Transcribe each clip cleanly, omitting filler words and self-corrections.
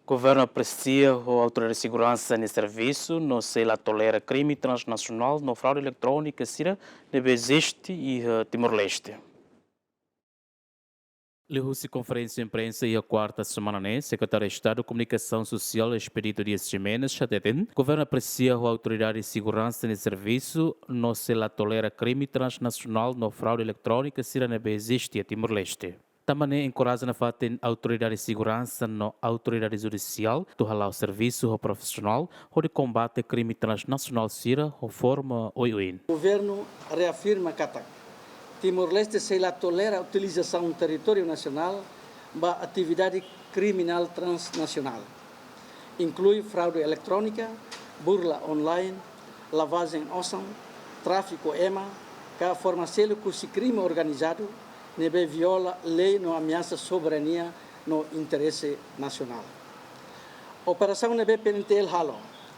O governo aprecia a autoridade de segurança no serviço, não se ela tolera crime transnacional, no fraude eletrônica, Síria, deve existe e Timor-Leste. Lehou-se conferência de imprensa e a quarta semana, né? Secretário de Estado de Comunicação Social, Expedito Dias Jimenez, Chateten. O governo aprecia a autoridade de segurança no serviço, não se ela tolera crime transnacional, no fraude eletrônica, Síria, deve existe a Timor-Leste. Também encoraja na fatem autoridade de segurança na autoridade judicial do halal serviço ao profissional ou de combate crime transnacional Síria ou forma OIUIN. O governo reafirma que Timor-Leste se lá tolera a utilização do território nacional para atividade criminal transnacional. Inclui fraude eletrônica, burla online, lavagem ossão, tráfico EMA, que a formação de crime organizado nebe viola lei no ameaça soberania no interesse nacional. Operação nebe pentel halo,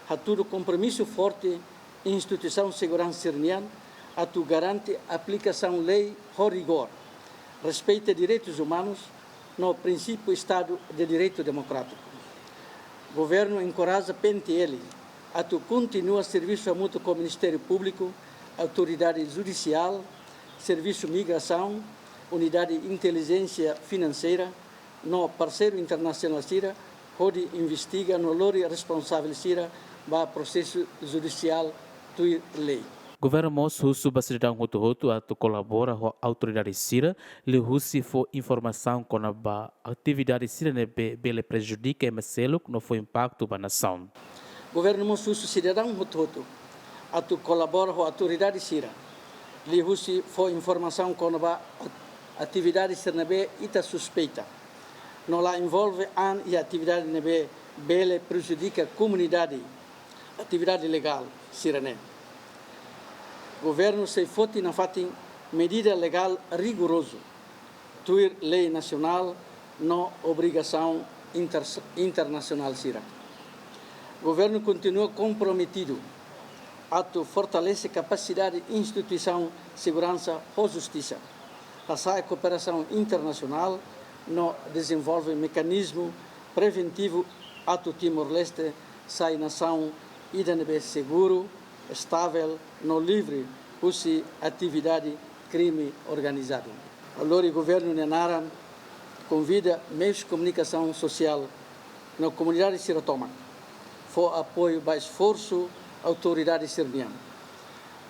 ha tudo compromisso forte instituição de segurança sirniana a tu garante aplicação lei com rigor, respeita direitos humanos no princípio Estado de Direito Democrático. O governo encoraja PNTL a tu continua serviço mútuo com o Ministério Público, Autoridade Judicial, Serviço Migração, Unidade de Inteligência Financeira, no parceiro internacional Síria, onde investiga no lori responsável Síria para processo judicial e lei. O governo moço subasiridão roto a colabora com a autoridade síria, lhe husi for informação com a atividade síria ne bele prejudica e meselo não foi impacto para a nação. O governo moço cidadão roto a colabora com a autoridade síria, lhe husi for informação com a atividade síria ita suspeita. Não la envolve an e a atividade nebe bele prejudica a comunidade, atividade legal síria. O governo se foti na fatin medida legal rigoroso, tuir lei nacional, no obrigação internacional síria. O governo continua comprometido a fortalecer capacidade de instituição de segurança ou justiça, passar a cooperação internacional, no desenvolve mecanismo preventivo a Timor-Leste, sai nação e de seguro, estável, no livre, usi atividade crime organizado. Allora o governo Nenaran convida meios de comunicação social na comunidade sirotoma, for apoio para esforço autoridade serbiana.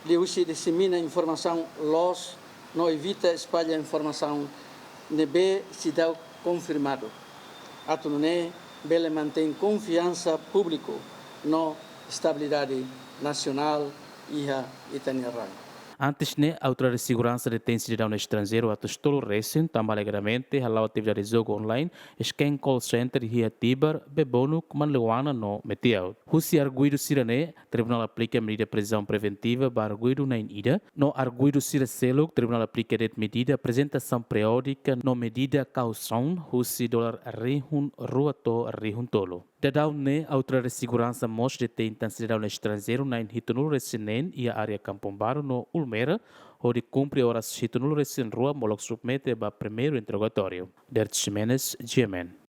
Ele usi dissemina informação los, não evita espalhar informação nebe se dá confirmado. Ato não é, bele mantém confiança público no estabilidade nacional e a Itanharai. Antes, né, a autoridade de segurança detém cidadão estrangeiro a tolo recente, também alegadamente, a atividade de jogo online, esquem call center e a Tibar, bebono, manlewana no metiau. Husi arguido sirane, tribunal aplica medida de prisão preventiva para arguido na ida, no arguido siracelo, tribunal aplica de medida apresentação periódica no medida caução, husi dolar rihun ruato rihun tolo. Dadau ne, a autoridade de segurança mostra detém cidadão estrangeiro na hitunul resinen e a área Kampong Baru no Ulmera, onde cumpre horas hitunul resen rua molok submete para primeiro interrogatório. Dias Jimenez, GMN.